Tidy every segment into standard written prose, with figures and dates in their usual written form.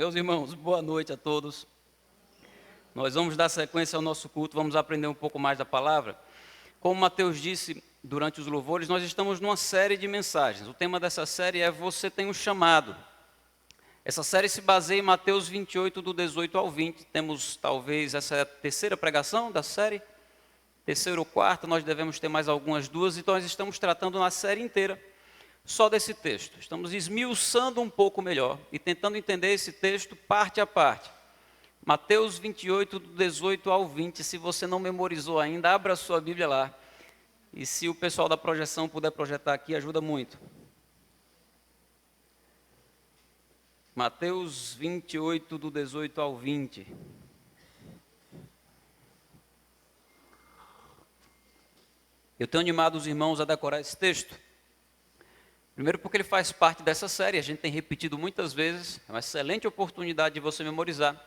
Meus irmãos, boa noite a todos. Nós vamos dar sequência ao nosso culto, vamos aprender um pouco mais da palavra. Como Mateus disse durante os louvores, nós estamos numa série de mensagens. O tema dessa série é Você Tem um Chamado. Essa série se baseia em Mateus 28, do 18 ao 20. Temos, talvez, essa é a terceira pregação da série. Terceira ou quarta, nós devemos ter mais algumas duas. Então, nós estamos tratando na série inteira só desse texto. Estamos esmiuçando um pouco melhor e tentando entender esse texto parte a parte. Mateus 28, do 18 ao 20. Se você não memorizou ainda, abra a sua Bíblia lá. E se o pessoal da projeção puder projetar aqui, ajuda muito. Mateus 28, do 18 ao 20. Eu tenho animado os irmãos a decorar esse texto. Primeiro porque ele faz parte dessa série, a gente tem repetido muitas vezes, é uma excelente oportunidade de você memorizar.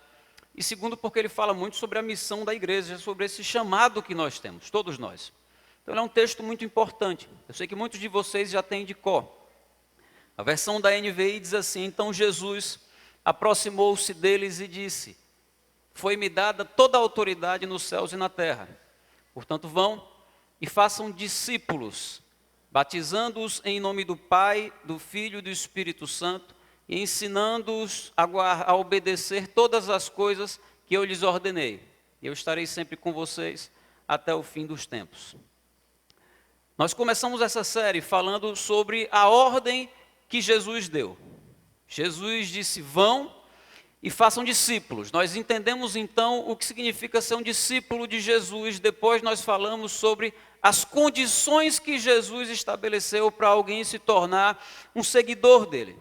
E segundo porque ele fala muito sobre a missão da igreja, sobre esse chamado que nós temos, todos nós. Então ele é um texto muito importante, eu sei que muitos de vocês já têm de cor. A versão da NVI diz assim: então Jesus aproximou-se deles e disse: foi-me dada toda a autoridade nos céus e na terra. Portanto vão e façam discípulos, batizando-os em nome do Pai, do Filho e do Espírito Santo, e ensinando-os a obedecer todas as coisas que eu lhes ordenei. Eu estarei sempre com vocês até o fim dos tempos. Nós começamos essa série falando sobre a ordem que Jesus deu. Jesus disse: vão e façam discípulos. Nós entendemos então o que significa ser um discípulo de Jesus. Depois nós falamos sobre as condições que Jesus estabeleceu para alguém se tornar um seguidor dele.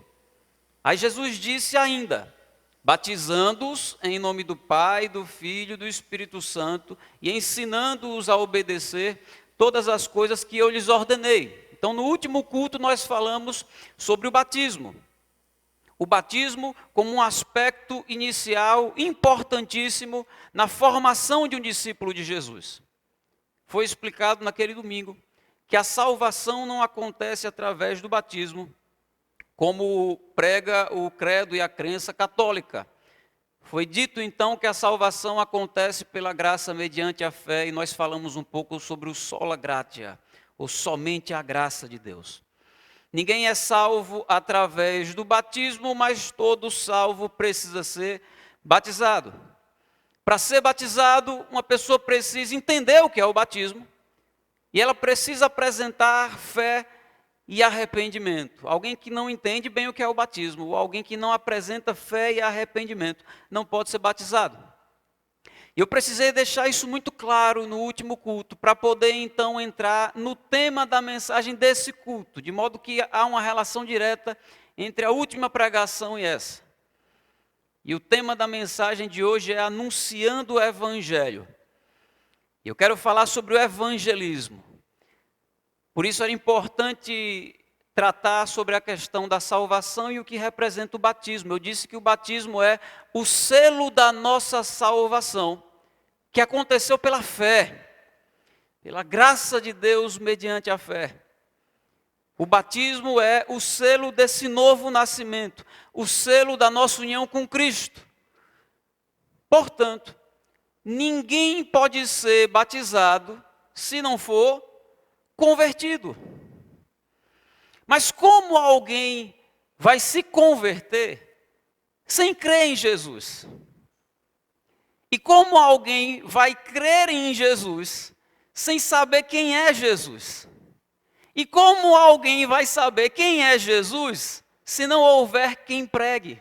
Aí Jesus disse ainda: batizando-os em nome do Pai, do Filho e do Espírito Santo, e ensinando-os a obedecer todas as coisas que eu lhes ordenei. Então, no último culto, nós falamos sobre o batismo. O batismo como um aspecto inicial importantíssimo na formação de um discípulo de Jesus. Foi explicado naquele domingo que a salvação não acontece através do batismo, como prega o credo e a crença católica. Foi dito então que a salvação acontece pela graça mediante a fé, e nós falamos um pouco sobre o sola gratia, ou somente a graça de Deus. Ninguém é salvo através do batismo, mas todo salvo precisa ser batizado. Para ser batizado, uma pessoa precisa entender o que é o batismo, e ela precisa apresentar fé e arrependimento. Alguém que não entende bem o que é o batismo, ou alguém que não apresenta fé e arrependimento, não pode ser batizado. E eu precisei deixar isso muito claro no último culto, para poder então entrar no tema da mensagem desse culto, de modo que há uma relação direta entre a última pregação e essa. E o tema da mensagem de hoje é anunciando o Evangelho. Eu quero falar sobre o evangelismo. Por isso era importante tratar sobre a questão da salvação e o que representa o batismo. Eu disse que o batismo é o selo da nossa salvação, que aconteceu pela fé, pela graça de Deus mediante a fé. O batismo é o selo desse novo nascimento, o selo da nossa união com Cristo. Portanto, ninguém pode ser batizado se não for convertido. Mas como alguém vai se converter sem crer em Jesus? E como alguém vai crer em Jesus sem saber quem é Jesus? E como alguém vai saber quem é Jesus se não houver quem pregue?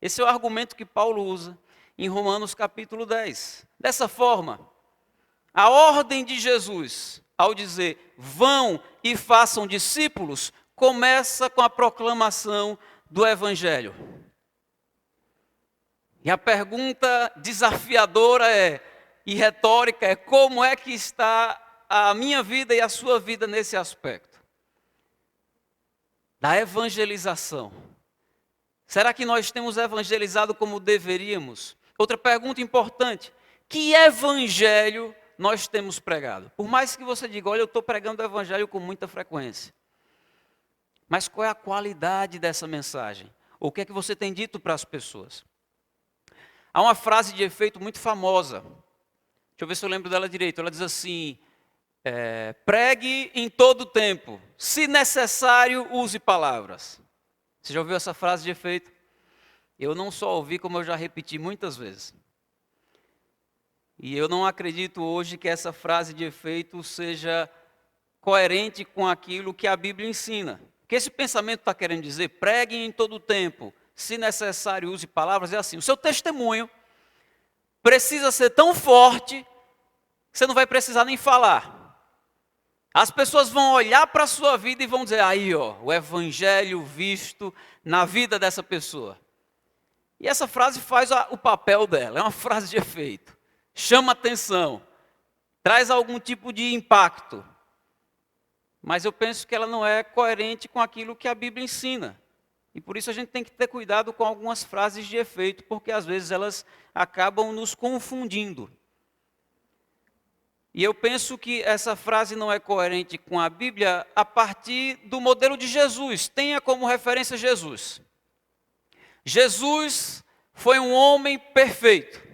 Esse é o argumento que Paulo usa em Romanos capítulo 10. Dessa forma, a ordem de Jesus, ao dizer vão e façam discípulos, começa com a proclamação do Evangelho. E a pergunta desafiadora e retórica é: como é que está a minha vida e a sua vida nesse aspecto? Da evangelização. Será que nós temos evangelizado como deveríamos? Outra pergunta importante: que evangelho nós temos pregado? Por mais que você diga: olha, eu estou pregando o evangelho com muita frequência. Mas qual é a qualidade dessa mensagem? Ou o que é que você tem dito para as pessoas? Há uma frase de efeito muito famosa. Deixa eu ver se eu lembro dela direito. Ela diz assim: pregue em todo tempo. Se necessário, use palavras. Você já ouviu essa frase de efeito? Eu não só ouvi, como eu já repeti muitas vezes. E eu não acredito hoje que essa frase de efeito seja coerente com aquilo que a Bíblia ensina. O que esse pensamento está querendo dizer? Pregue em todo tempo. Se necessário, use palavras. É assim, o seu testemunho precisa ser tão forte que você não vai precisar nem falar. As pessoas vão olhar para a sua vida e vão dizer: aí, ó, o evangelho visto na vida dessa pessoa. E essa frase faz o papel dela, é uma frase de efeito. Chama atenção, traz algum tipo de impacto. Mas eu penso que ela não é coerente com aquilo que a Bíblia ensina. E por isso a gente tem que ter cuidado com algumas frases de efeito, porque às vezes elas acabam nos confundindo. E eu penso que essa frase não é coerente com a Bíblia a partir do modelo de Jesus. Tenha como referência Jesus. Jesus foi um homem perfeito.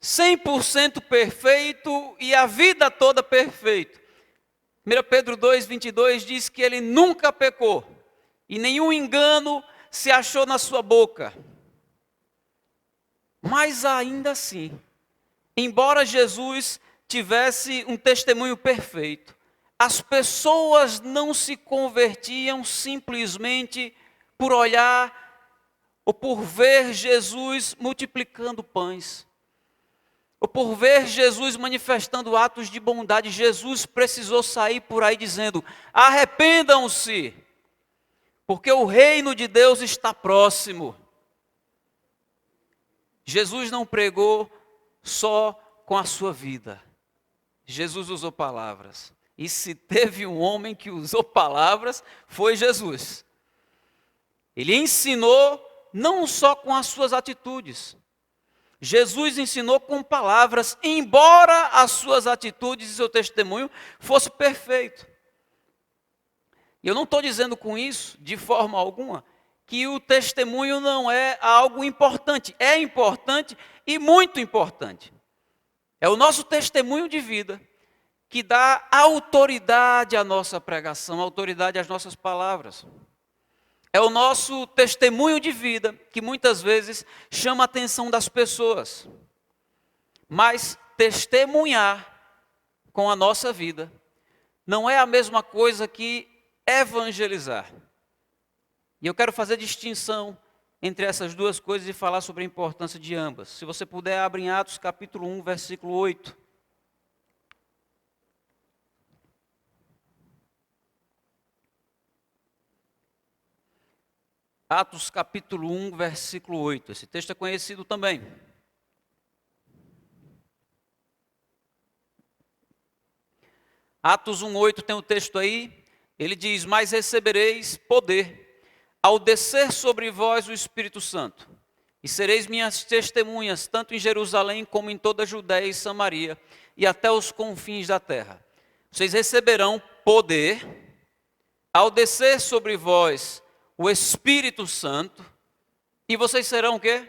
100% perfeito e a vida toda perfeito. 1 Pedro 2,22 diz que ele nunca pecou e nenhum engano se achou na sua boca. Mas ainda assim, embora Jesus tivesse um testemunho perfeito, as pessoas não se convertiam simplesmente por olhar ou por ver Jesus multiplicando pães, ou por ver Jesus manifestando atos de bondade. Jesus precisou sair por aí dizendo: arrependam-se, porque o reino de Deus está próximo. Jesus não pregou só com a sua vida. Jesus usou palavras. E se teve um homem que usou palavras, foi Jesus. Ele ensinou não só com as suas atitudes. Jesus ensinou com palavras, embora as suas atitudes e seu testemunho fosse perfeito. E eu não estou dizendo com isso, de forma alguma, que o testemunho não é algo importante. É importante e muito importante. É o nosso testemunho de vida que dá autoridade à nossa pregação, autoridade às nossas palavras. É o nosso testemunho de vida que muitas vezes chama a atenção das pessoas. Mas testemunhar com a nossa vida não é a mesma coisa que evangelizar. E eu quero fazer distinção entre essas duas coisas e falar sobre a importância de ambas. Se você puder, abre em Atos capítulo 1, versículo 8. Atos capítulo 1, versículo 8. Esse texto é conhecido também. Atos 1, 8 tem o texto aí. Ele diz: mas recebereis poder ao descer sobre vós o Espírito Santo. E sereis minhas testemunhas, tanto em Jerusalém como em toda a Judéia e Samaria, e até os confins da terra. Vocês receberão poder ao descer sobre vós o Espírito Santo, e vocês serão o quê?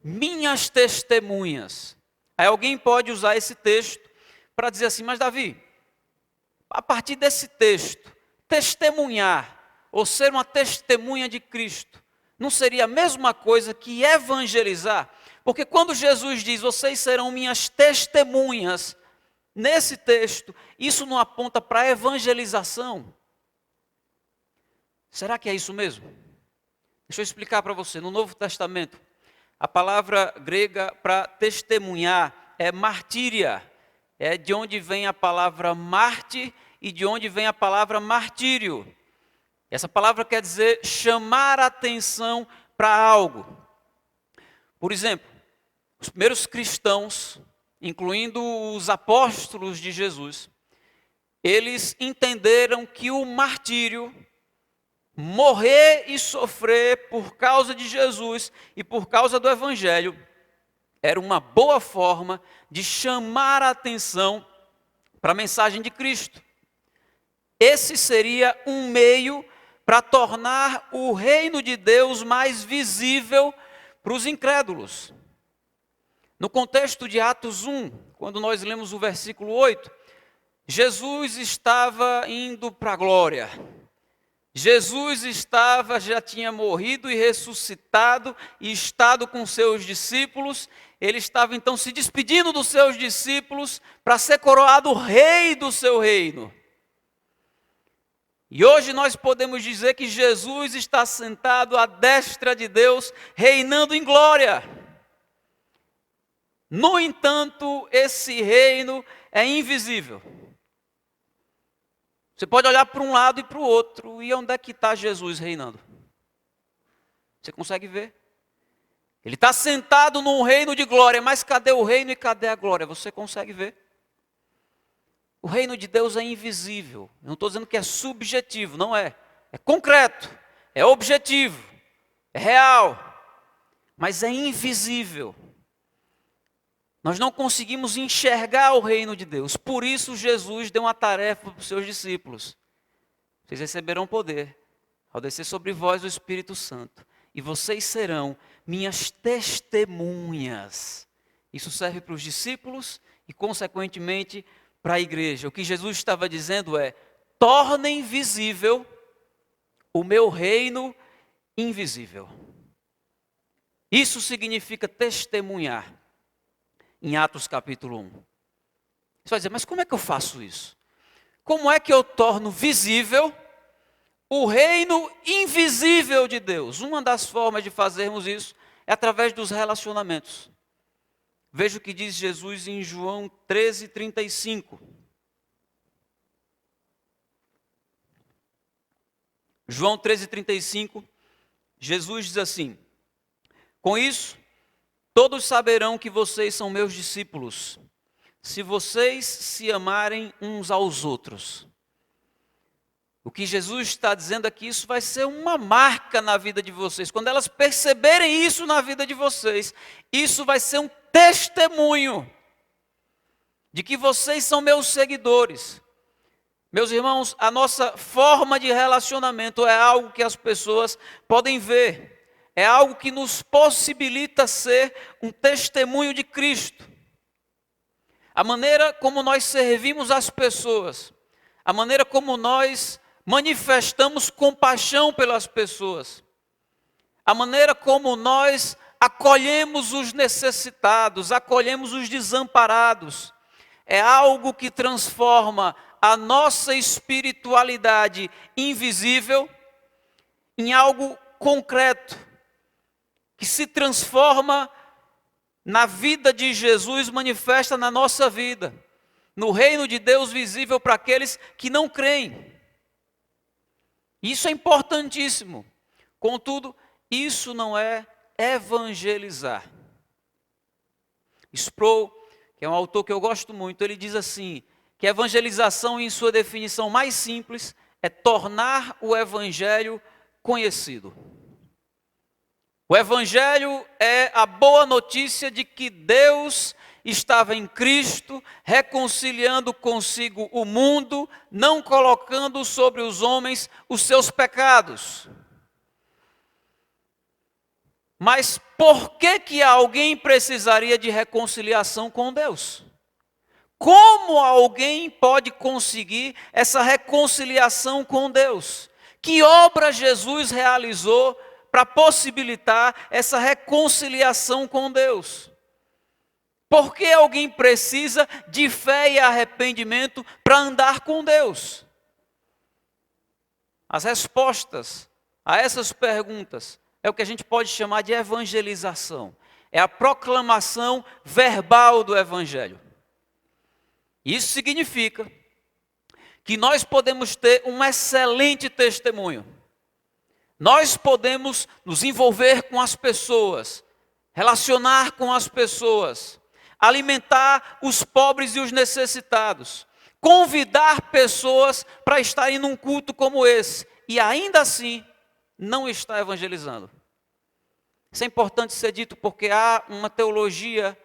Minhas testemunhas. Aí alguém pode usar esse texto para dizer assim: mas Davi, a partir desse texto, testemunhar, ou ser uma testemunha de Cristo, não seria a mesma coisa que evangelizar? Porque quando Jesus diz: vocês serão minhas testemunhas, nesse texto, isso não aponta para a evangelização? Será que é isso mesmo? Deixa eu explicar para você. No Novo Testamento, a palavra grega para testemunhar é martíria. É de onde vem a palavra mártir e de onde vem a palavra martírio. Essa palavra quer dizer chamar a atenção para algo. Por exemplo, os primeiros cristãos, incluindo os apóstolos de Jesus, eles entenderam que o martírio, morrer e sofrer por causa de Jesus e por causa do Evangelho, era uma boa forma de chamar a atenção para a mensagem de Cristo. Esse seria um meio para tornar o reino de Deus mais visível para os incrédulos. No contexto de Atos 1, quando nós lemos o versículo 8, Jesus estava indo para a glória. Jesus já tinha morrido e ressuscitado e estado com seus discípulos. Ele estava então se despedindo dos seus discípulos para ser coroado rei do seu reino. E hoje nós podemos dizer que Jesus está sentado à destra de Deus, reinando em glória. No entanto, esse reino é invisível. Você pode olhar para um lado e para o outro, e onde é que está Jesus reinando? Você consegue ver? Ele está sentado num reino de glória, mas cadê o reino e cadê a glória? Você consegue ver? O reino de Deus é invisível. Eu não estou dizendo que é subjetivo, não é. É concreto, é objetivo, é real, mas é invisível. Nós não conseguimos enxergar o reino de Deus. Por isso Jesus deu uma tarefa para os seus discípulos. Vocês receberão poder ao descer sobre vós o Espírito Santo. E vocês serão minhas testemunhas. Isso serve para os discípulos e, consequentemente, para a igreja. O que Jesus estava dizendo é: tornem visível o meu reino invisível. Isso significa testemunhar. Em Atos capítulo 1. Você vai dizer, mas como é que eu faço isso? Como é que eu torno visível o reino invisível de Deus? Uma das formas de fazermos isso é através dos relacionamentos. Veja o que diz Jesus em João 13:35. João 13:35, Jesus diz assim: com isso, todos saberão que vocês são meus discípulos, se vocês se amarem uns aos outros. O que Jesus está dizendo aqui, isso vai ser uma marca na vida de vocês. Quando elas perceberem isso na vida de vocês, isso vai ser um testemunho de que vocês são meus seguidores. Meus irmãos, a nossa forma de relacionamento é algo que as pessoas podem ver. É algo que nos possibilita ser um testemunho de Cristo. A maneira como nós servimos as pessoas, a maneira como nós manifestamos compaixão pelas pessoas, a maneira como nós acolhemos os necessitados, acolhemos os desamparados, é algo que transforma a nossa espiritualidade invisível em algo concreto, que se transforma na vida de Jesus, manifesta na nossa vida, no reino de Deus visível para aqueles que não creem. Isso é importantíssimo. Contudo, isso não é evangelizar. Sproul, que é um autor que eu gosto muito, ele diz assim, que a evangelização, em sua definição mais simples, é tornar o evangelho conhecido. O evangelho é a boa notícia de que Deus estava em Cristo, reconciliando consigo o mundo, não colocando sobre os homens os seus pecados. Mas por que alguém precisaria de reconciliação com Deus? Como alguém pode conseguir essa reconciliação com Deus? Que obra Jesus realizou para possibilitar essa reconciliação com Deus? Por que alguém precisa de fé e arrependimento para andar com Deus? As respostas a essas perguntas é o que a gente pode chamar de evangelização. É a proclamação verbal do evangelho. Isso significa que nós podemos ter um excelente testemunho. Nós podemos nos envolver com as pessoas, relacionar com as pessoas, alimentar os pobres e os necessitados, convidar pessoas para estarem num culto como esse, e ainda assim não estar evangelizando. Isso é importante ser dito porque há uma teologia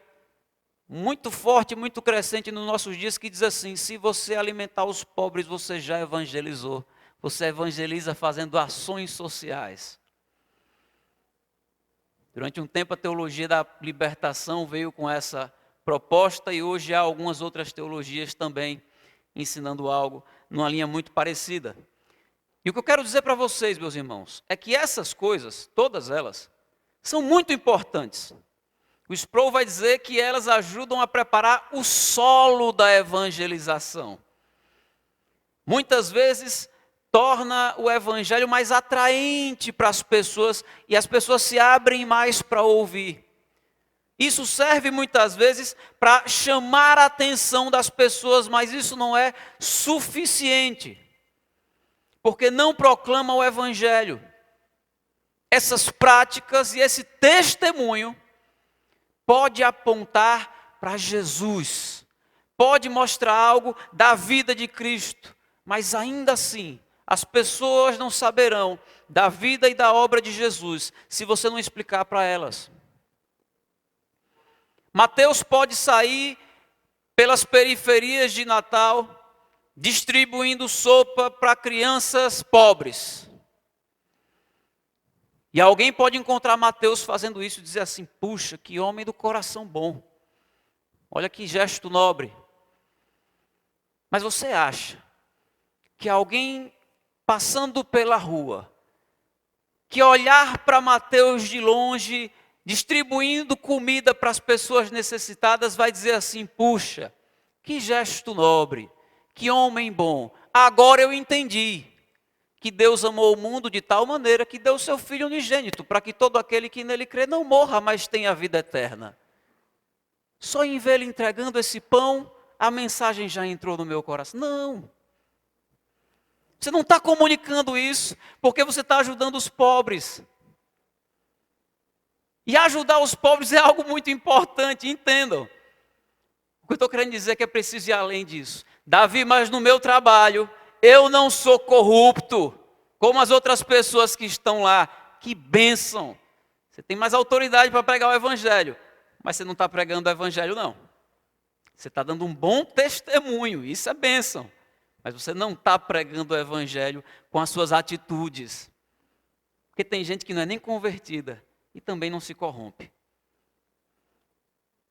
muito forte, muito crescente nos nossos dias que diz assim: se você alimentar os pobres, você já evangelizou. você evangeliza fazendo ações sociais. Durante um tempo a teologia da libertação veio com essa proposta e hoje há algumas outras teologias também ensinando algo numa linha muito parecida. E o que eu quero dizer para vocês, meus irmãos, é que essas coisas, todas elas, são muito importantes. O Sproul vai dizer que elas ajudam a preparar o solo da evangelização. Muitas vezes torna o evangelho mais atraente para as pessoas e as pessoas se abrem mais para ouvir. Isso serve muitas vezes para chamar a atenção das pessoas, mas isso não é suficiente, porque não proclama o evangelho. Essas práticas e esse testemunho pode apontar para Jesus, pode mostrar algo da vida de Cristo, mas ainda assim, as pessoas não saberão da vida e da obra de Jesus se você não explicar para elas. Mateus pode sair pelas periferias de Natal, distribuindo sopa para crianças pobres. E alguém pode encontrar Mateus fazendo isso e dizer assim: puxa, que homem do coração bom. Olha que gesto nobre. Mas você acha que alguém passando pela rua, que olhar para Mateus de longe, distribuindo comida para as pessoas necessitadas, vai dizer assim: puxa, que gesto nobre, que homem bom. Agora eu entendi que Deus amou o mundo de tal maneira que deu o seu Filho unigênito, para que todo aquele que nele crê não morra, mas tenha a vida eterna. Só em ver ele entregando esse pão, a mensagem já entrou no meu coração. Não. Você não está comunicando isso, porque você está ajudando os pobres. E ajudar os pobres é algo muito importante, entendam. O que eu estou querendo dizer é que é preciso ir além disso. Davi, mas no meu trabalho, eu não sou corrupto, como as outras pessoas que estão lá. Que bênção! Você tem mais autoridade para pregar o evangelho, mas você não está pregando o evangelho, não. Você está dando um bom testemunho, isso é bênção. Mas você não está pregando o evangelho com as suas atitudes. Porque tem gente que não é nem convertida e também não se corrompe.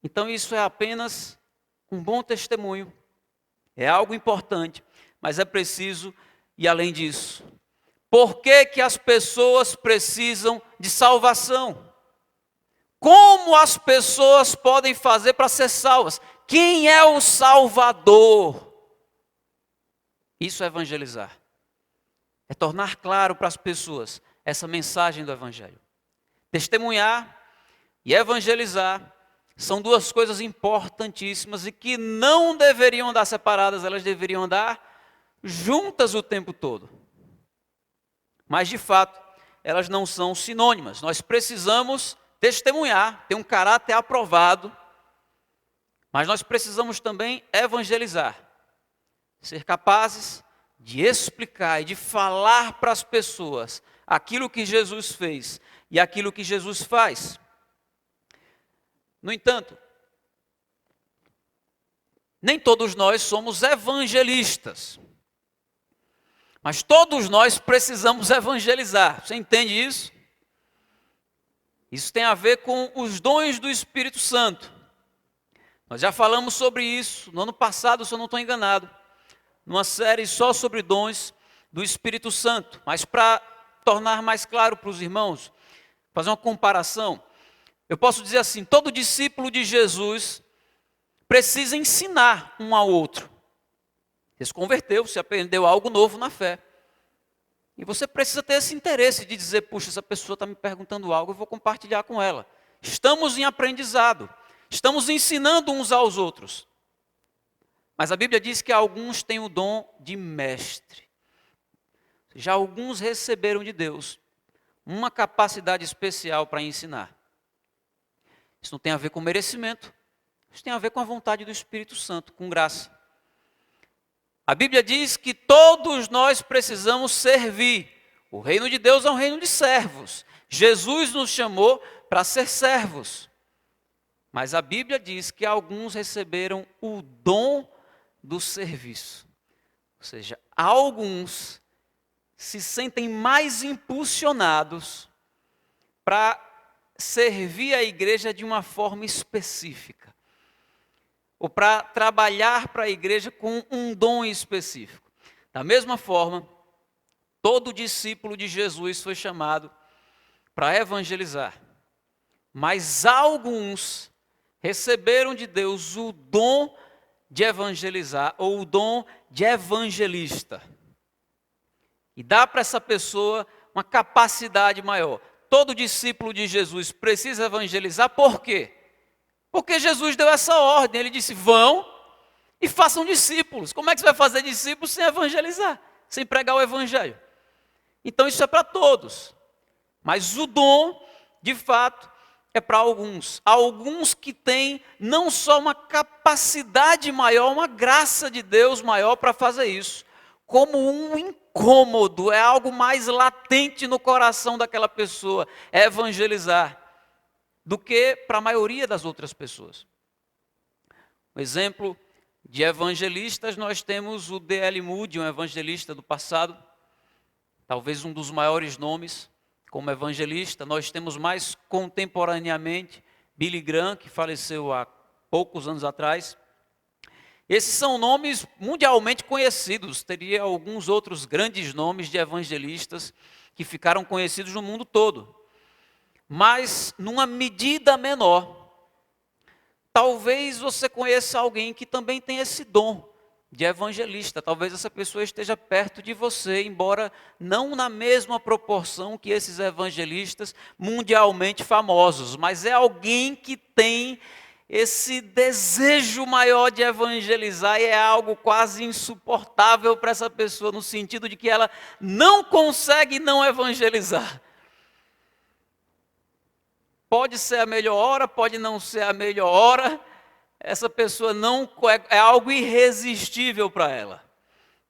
Então isso é apenas um bom testemunho. É algo importante, mas é preciso ir além disso. Por que que as pessoas precisam de salvação? Como as pessoas podem fazer para ser salvas? Quem é o Salvador? Isso é evangelizar. É tornar claro para as pessoas essa mensagem do evangelho. Testemunhar e evangelizar são duas coisas importantíssimas e que não deveriam andar separadas, elas deveriam andar juntas o tempo todo. Mas de fato, elas não são sinônimas. Nós precisamos testemunhar, ter um caráter aprovado, mas nós precisamos também evangelizar. Ser capazes de explicar e de falar para as pessoas aquilo que Jesus fez e aquilo que Jesus faz. No entanto, nem todos nós somos evangelistas, mas todos nós precisamos evangelizar. Você entende isso? Isso tem a ver com os dons do Espírito Santo. Nós já falamos sobre isso no ano passado, se eu não estou enganado, numa série só sobre dons do Espírito Santo. Mas para tornar mais claro para os irmãos, fazer uma comparação, eu posso dizer assim: todo discípulo de Jesus precisa ensinar um ao outro. Você se converteu, você aprendeu algo novo na fé. E você precisa ter esse interesse de dizer: puxa, essa pessoa está me perguntando algo, eu vou compartilhar com ela. Estamos em aprendizado, estamos ensinando uns aos outros. Mas a Bíblia diz que alguns têm o dom de mestre. Já alguns receberam de Deus uma capacidade especial para ensinar. Isso não tem a ver com merecimento, isso tem a ver com a vontade do Espírito Santo, com graça. A Bíblia diz que todos nós precisamos servir. O reino de Deus é um reino de servos. Jesus nos chamou para ser servos. Mas a Bíblia diz que alguns receberam o dom do serviço. Ou seja, alguns se sentem mais impulsionados para servir a igreja de uma forma específica, ou para trabalhar para a igreja com um dom específico. Da mesma forma, todo discípulo de Jesus foi chamado para evangelizar, mas alguns receberam de Deus o dom de evangelizar, ou o dom de evangelista. E dá para essa pessoa uma capacidade maior. Todo discípulo de Jesus precisa evangelizar, por quê? Porque Jesus deu essa ordem, ele disse, vão e façam discípulos. Como é que você vai fazer discípulos sem evangelizar, sem pregar o evangelho? Então isso é para todos, mas o dom, de fato, é para alguns. Alguns que têm não só uma capacidade maior, uma graça de Deus maior para fazer isso, como um incômodo, é algo mais latente no coração daquela pessoa, é evangelizar, do que para a maioria das outras pessoas. Um exemplo de evangelistas, nós temos o D.L. Moody, um evangelista do passado, talvez um dos maiores nomes como evangelista. Nós temos mais contemporaneamente Billy Graham, que faleceu há poucos anos atrás. Esses são nomes mundialmente conhecidos. Teria alguns outros grandes nomes de evangelistas que ficaram conhecidos no mundo todo. Mas, numa medida menor, talvez você conheça alguém que também tem esse dom de evangelista. Talvez essa pessoa esteja perto de você, embora não na mesma proporção que esses evangelistas mundialmente famosos, mas é alguém que tem esse desejo maior de evangelizar e é algo quase insuportável para essa pessoa, no sentido de que ela não consegue não evangelizar. Pode ser a melhor hora, pode não ser a melhor hora, essa pessoa não é algo irresistível para ela.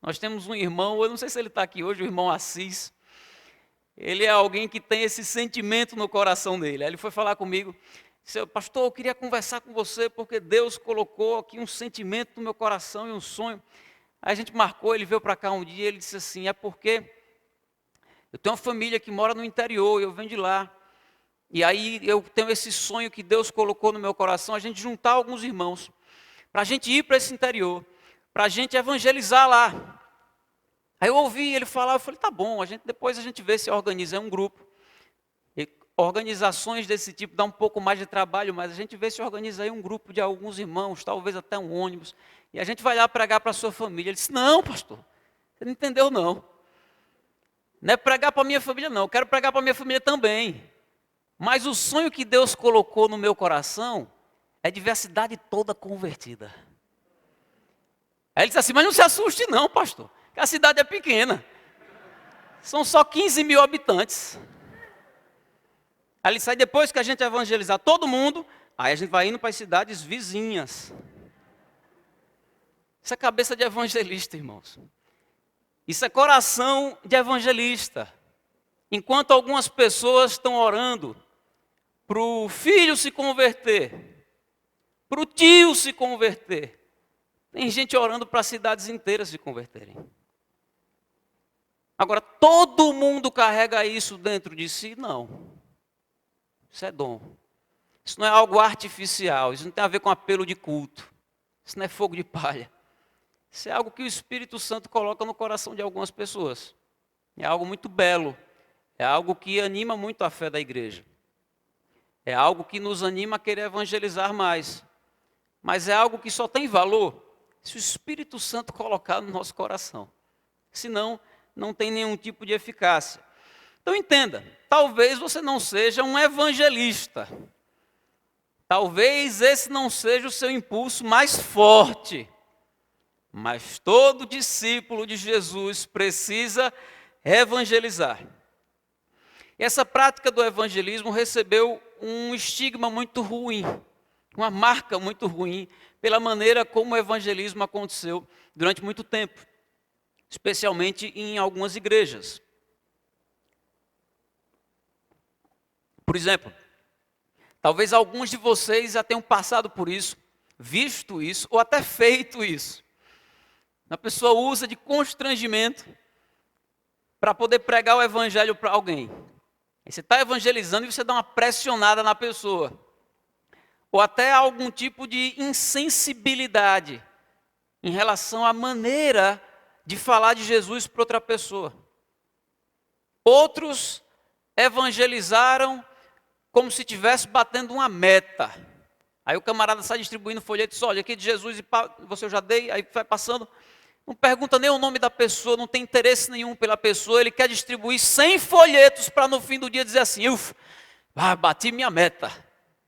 Nós temos um irmão, eu não sei se ele está aqui hoje, o irmão Assis. Ele é alguém que tem esse sentimento no coração dele. Aí ele foi falar comigo, disse, pastor, eu queria conversar com você porque Deus colocou aqui um sentimento no meu coração e um sonho. Aí a gente marcou, ele veio para cá um dia, ele disse assim, é porque eu tenho uma família que mora no interior, eu venho de lá. E aí eu tenho esse sonho que Deus colocou no meu coração, a gente juntar alguns irmãos, para a gente ir para esse interior, para a gente evangelizar lá. Aí eu ouvi ele falar, eu falei, tá bom, depois a gente vê se organiza um grupo. E organizações desse tipo dá um pouco mais de trabalho, mas a gente vê se organiza aí um grupo de alguns irmãos, talvez até um ônibus, e a gente vai lá pregar para a sua família. Ele disse, não, pastor, você não entendeu não. Não é pregar para a minha família não, eu quero pregar para a minha família também. Mas o sonho que Deus colocou no meu coração é de ver a cidade toda convertida. Aí ele disse assim, mas não se assuste não, pastor, que a cidade é pequena. São só 15 mil habitantes. Aí ele disse, depois que a gente evangelizar todo mundo, aí a gente vai indo para as cidades vizinhas. Isso é cabeça de evangelista, irmãos. Isso é coração de evangelista. Enquanto algumas pessoas estão orando para o filho se converter, para o tio se converter, tem gente orando para cidades inteiras se converterem. Agora, todo mundo carrega isso dentro de si? Não. Isso é dom. Isso não é algo artificial, isso não tem a ver com apelo de culto. Isso não é fogo de palha. Isso é algo que o Espírito Santo coloca no coração de algumas pessoas. É algo muito belo. É algo que anima muito a fé da igreja. É algo que nos anima a querer evangelizar mais. Mas é algo que só tem valor se o Espírito Santo colocar no nosso coração. Senão, não tem nenhum tipo de eficácia. Então entenda, talvez você não seja um evangelista. Talvez esse não seja o seu impulso mais forte. Mas todo discípulo de Jesus precisa evangelizar. Essa prática do evangelismo recebeu um estigma muito ruim, uma marca muito ruim, pela maneira como o evangelismo aconteceu durante muito tempo, especialmente em algumas igrejas. Por exemplo, talvez alguns de vocês já tenham passado por isso, visto isso, ou até feito isso. A pessoa usa de constrangimento para poder pregar o evangelho para alguém. Aí você está evangelizando e você dá uma pressionada na pessoa. Ou até algum tipo de insensibilidade em relação à maneira de falar de Jesus para outra pessoa. Outros evangelizaram como se estivesse batendo uma meta. Aí o camarada sai distribuindo folhetos, olha, aqui de Jesus, e você eu já dei, aí vai passando, não pergunta nem o nome da pessoa, não tem interesse nenhum pela pessoa, ele quer distribuir 100 folhetos para no fim do dia dizer assim, bati minha meta,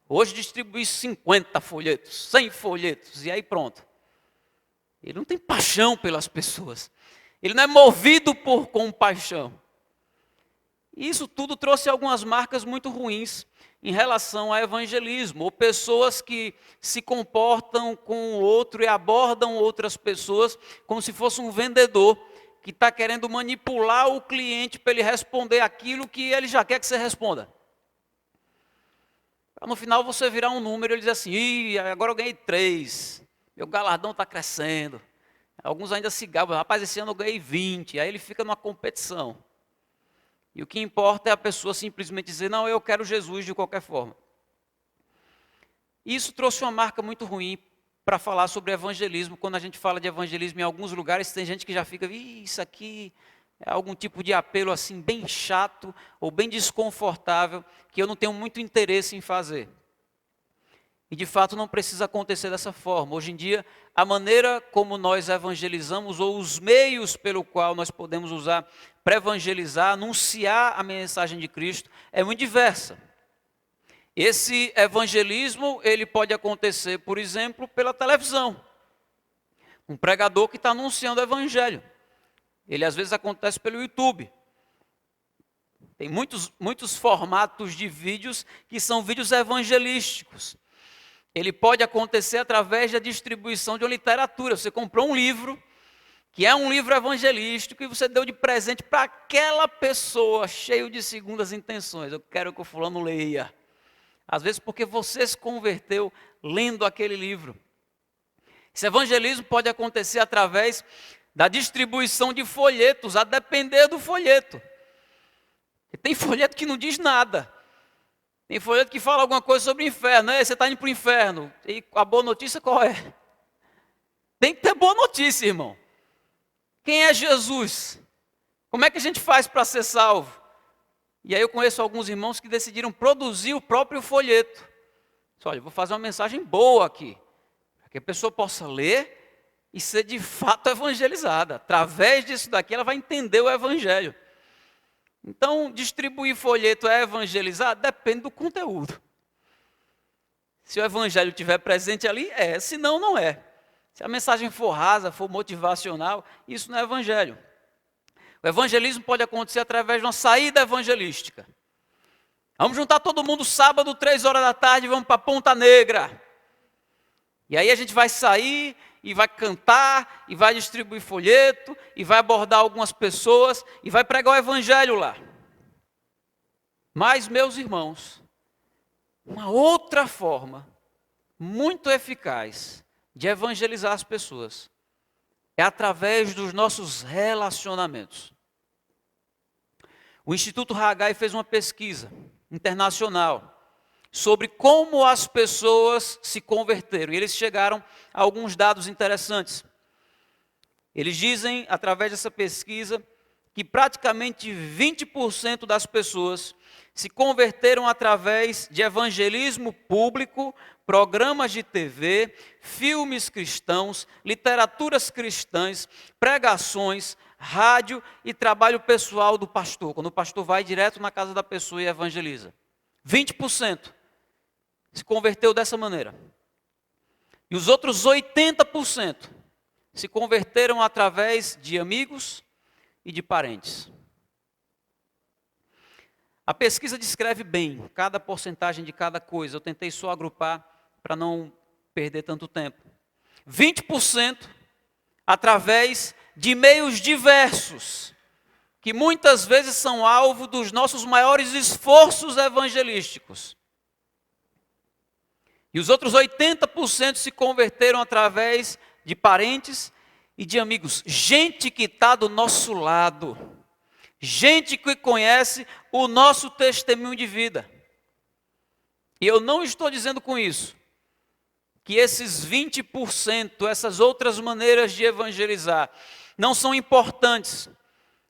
hoje distribuí 50 folhetos, 100 folhetos, e aí pronto. Ele não tem paixão pelas pessoas, ele não é movido por compaixão. E isso tudo trouxe algumas marcas muito ruins em relação ao evangelismo, ou pessoas que se comportam com o outro e abordam outras pessoas como se fosse um vendedor que está querendo manipular o cliente para ele responder aquilo que ele já quer que você responda. Para no final você virar um número e ele dizer assim, agora eu ganhei 3, meu galardão está crescendo. Alguns ainda se gabam, rapaz, esse ano eu ganhei 20, aí ele fica numa competição. E o que importa é a pessoa simplesmente dizer, não, eu quero Jesus de qualquer forma. Isso trouxe uma marca muito ruim para falar sobre evangelismo. Quando a gente fala de evangelismo em alguns lugares, tem gente que já fica, isso aqui é algum tipo de apelo assim bem chato ou bem desconfortável, que eu não tenho muito interesse em fazer. E de fato não precisa acontecer dessa forma. Hoje em dia, a maneira como nós evangelizamos ou os meios pelo qual nós podemos usar para evangelizar, anunciar a mensagem de Cristo é muito diversa. Esse evangelismo, ele pode acontecer, por exemplo, pela televisão. Um pregador que está anunciando o evangelho. Ele às vezes acontece pelo YouTube. Tem muitos formatos de vídeos que são vídeos evangelísticos. Ele pode acontecer através da distribuição de uma literatura. Você comprou um livro, que é um livro evangelístico, e você deu de presente para aquela pessoa, cheio de segundas intenções. Eu quero que o fulano leia. Às vezes porque você se converteu lendo aquele livro. Esse evangelismo pode acontecer através da distribuição de folhetos, a depender do folheto. E tem folheto que não diz nada. Tem folheto que fala alguma coisa sobre o inferno, né? Você está indo para o inferno. E a boa notícia qual é? Tem que ter boa notícia, irmão. Quem é Jesus? Como é que a gente faz para ser salvo? E aí eu conheço alguns irmãos que decidiram produzir o próprio folheto. Olha, eu vou fazer uma mensagem boa aqui, para que a pessoa possa ler e ser de fato evangelizada. Através disso daqui ela vai entender o evangelho. Então, distribuir folheto é evangelizar? Depende do conteúdo. Se o evangelho estiver presente ali, é. Se não, não é. Se a mensagem for rasa, for motivacional, isso não é evangelho. O evangelismo pode acontecer através de uma saída evangelística. Vamos juntar todo mundo sábado, 3 horas da tarde, vamos para Ponta Negra. E aí a gente vai sair e vai cantar, e vai distribuir folheto, e vai abordar algumas pessoas, e vai pregar o evangelho lá. Mas, meus irmãos, uma outra forma muito eficaz de evangelizar as pessoas é através dos nossos relacionamentos. O Instituto Haggai fez uma pesquisa internacional sobre como as pessoas se converteram. E eles chegaram a alguns dados interessantes. Eles dizem, através dessa pesquisa, que praticamente 20% das pessoas se converteram através de evangelismo público, programas de TV, filmes cristãos, literaturas cristãs, pregações, rádio e trabalho pessoal do pastor. Quando o pastor vai direto na casa da pessoa e evangeliza. 20% se converteu dessa maneira. E os outros 80% se converteram através de amigos e de parentes. A pesquisa descreve bem cada porcentagem de cada coisa. Eu tentei só agrupar para não perder tanto tempo. 20% através de meios diversos, que muitas vezes são alvo dos nossos maiores esforços evangelísticos. E os outros 80% se converteram através de parentes e de amigos. Gente que está do nosso lado. Gente que conhece o nosso testemunho de vida. E eu não estou dizendo com isso que esses 20%, essas outras maneiras de evangelizar, não são importantes,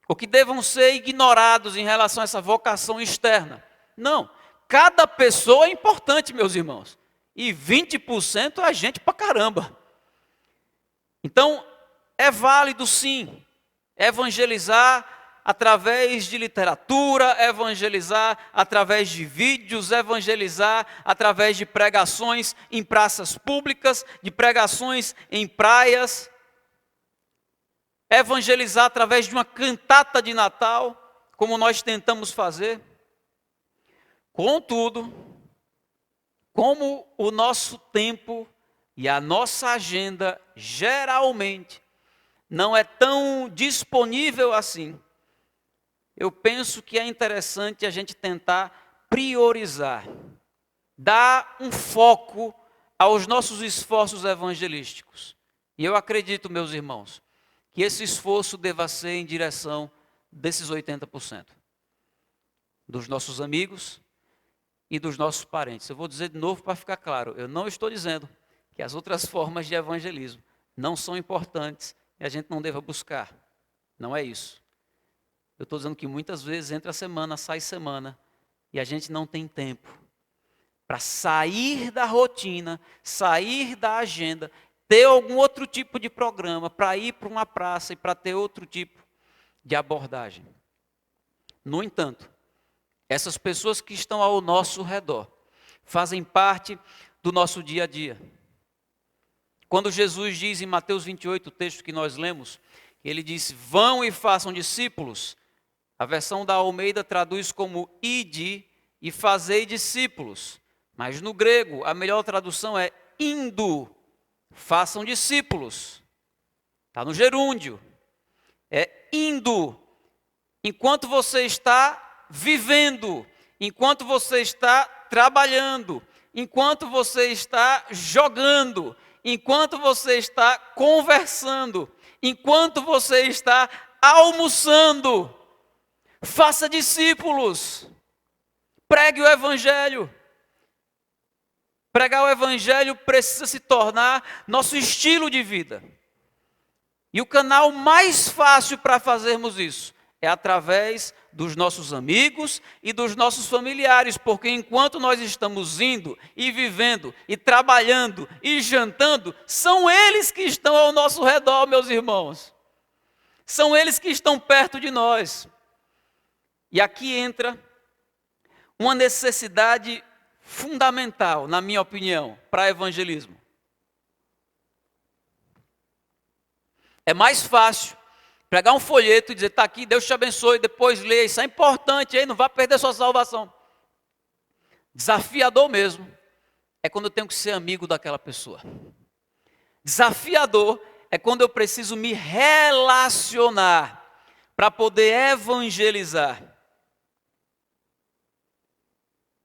ou que devam ser ignorados em relação a essa vocação externa. Não, cada pessoa é importante, meus irmãos, e 20% é gente pra caramba. Então, é válido sim, evangelizar através de literatura, evangelizar através de vídeos, evangelizar através de pregações em praças públicas, de pregações em praias, evangelizar através de uma cantata de Natal, como nós tentamos fazer. Contudo, como o nosso tempo e a nossa agenda geralmente não é tão disponível assim, eu penso que é interessante a gente tentar priorizar, dar um foco aos nossos esforços evangelísticos. E eu acredito, meus irmãos, que esse esforço deva ser em direção desses 80%, dos nossos amigos e dos nossos parentes. Eu vou dizer de novo para ficar claro, eu não estou dizendo que as outras formas de evangelismo não são importantes e a gente não deva buscar. Não é isso. Eu estou dizendo que muitas vezes entra semana, sai semana, e a gente não tem tempo para sair da rotina, sair da agenda, ter algum outro tipo de programa, para ir para uma praça e para ter outro tipo de abordagem. No entanto, essas pessoas que estão ao nosso redor fazem parte do nosso dia a dia. Quando Jesus diz em Mateus 28, o texto que nós lemos, ele diz: vão e façam discípulos. A versão da Almeida traduz como ide e fazei discípulos. Mas no grego, a melhor tradução é indo, façam discípulos. Está no gerúndio. É indo. Enquanto você está vivendo, enquanto você está trabalhando, enquanto você está jogando, enquanto você está conversando, enquanto você está almoçando, faça discípulos, pregue o evangelho. Pregar o evangelho precisa se tornar nosso estilo de vida. E o canal mais fácil para fazermos isso é através dos nossos amigos e dos nossos familiares, porque enquanto nós estamos indo e vivendo e trabalhando e jantando, são eles que estão ao nosso redor, meus irmãos. São eles que estão perto de nós. E aqui entra uma necessidade fundamental, na minha opinião, para evangelismo. É mais fácil pregar um folheto e dizer: está aqui, Deus te abençoe, depois leia, isso é importante, aí não vai perder sua salvação. Desafiador mesmo é quando eu tenho que ser amigo daquela pessoa. Desafiador é quando eu preciso me relacionar para poder evangelizar.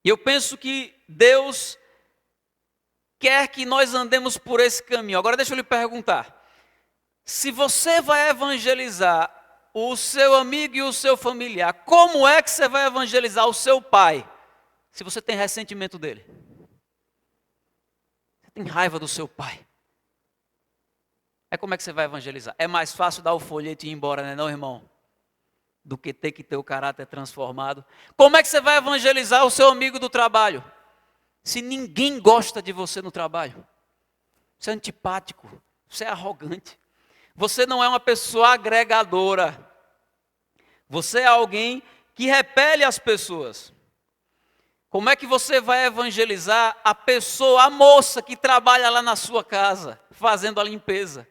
E eu penso que Deus quer que nós andemos por esse caminho. Agora deixa eu lhe perguntar. Se você vai evangelizar o seu amigo e o seu familiar, como é que você vai evangelizar o seu pai, se você tem ressentimento dele? Você tem raiva do seu pai. Como é que você vai evangelizar? É mais fácil dar o folheto e ir embora, né, não, irmão? Do que ter o caráter transformado. Como é que você vai evangelizar o seu amigo do trabalho? Se ninguém gosta de você no trabalho. Você é antipático, você é arrogante. Você não é uma pessoa agregadora. Você é alguém que repele as pessoas. Como é que você vai evangelizar a pessoa, a moça que trabalha lá na sua casa, fazendo a limpeza,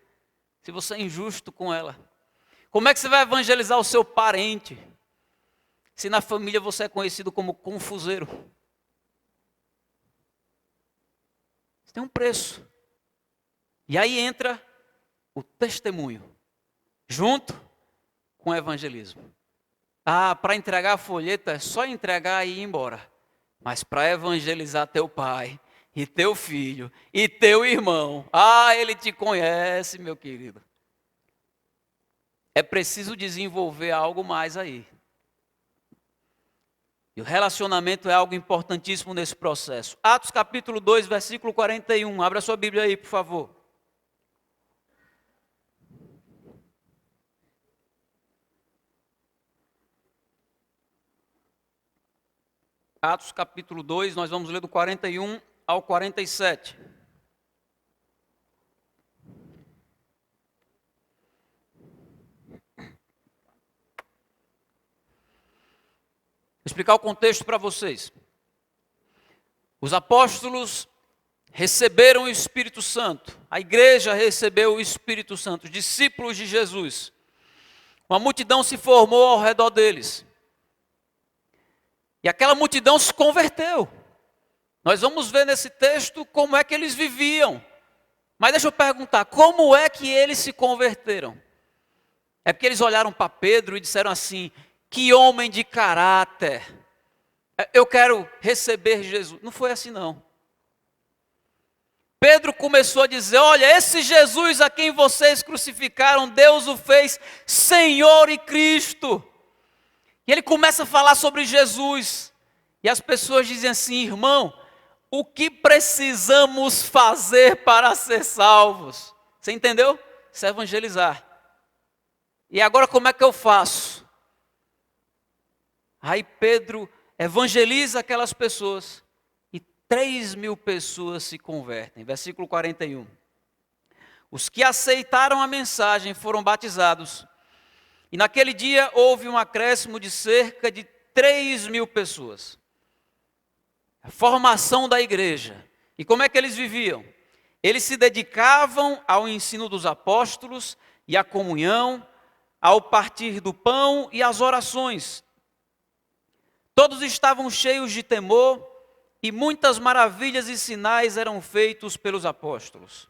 se você é injusto com ela? Como é que você vai evangelizar o seu parente, se na família você é conhecido como confuseiro? Isso tem um preço. E aí entra o testemunho, junto com o evangelismo. Para entregar a folheta é só entregar e ir embora. Mas para evangelizar teu pai, e teu filho, e teu irmão, ele te conhece, meu querido. É preciso desenvolver algo mais aí. E o relacionamento é algo importantíssimo nesse processo. Atos capítulo 2, versículo 41. Abra sua Bíblia aí, por favor. Atos capítulo 2, nós vamos ler do 41 ao 47. Vou explicar o contexto para vocês. Os apóstolos receberam o Espírito Santo. A igreja recebeu o Espírito Santo, os discípulos de Jesus. Uma multidão se formou ao redor deles. E aquela multidão se converteu. Nós vamos ver nesse texto como é que eles viviam. Mas deixa eu perguntar, como é que eles se converteram? É porque eles olharam para Pedro e disseram assim: que homem de caráter, eu quero receber Jesus. Não foi assim não. Pedro começou a dizer: olha, esse Jesus a quem vocês crucificaram, Deus o fez Senhor e Cristo. E ele começa a falar sobre Jesus. E as pessoas dizem assim: irmão, o que precisamos fazer para ser salvos? Você entendeu? Isso é evangelizar. E agora como é que eu faço? Aí Pedro evangeliza aquelas pessoas. E 3.000 pessoas se convertem. Versículo 41. Os que aceitaram a mensagem foram batizados. E naquele dia houve um acréscimo de cerca de 3.000 pessoas. A formação da igreja. E como é que eles viviam? Eles se dedicavam ao ensino dos apóstolos e à comunhão, ao partir do pão e às orações. Todos estavam cheios de temor e muitas maravilhas e sinais eram feitos pelos apóstolos.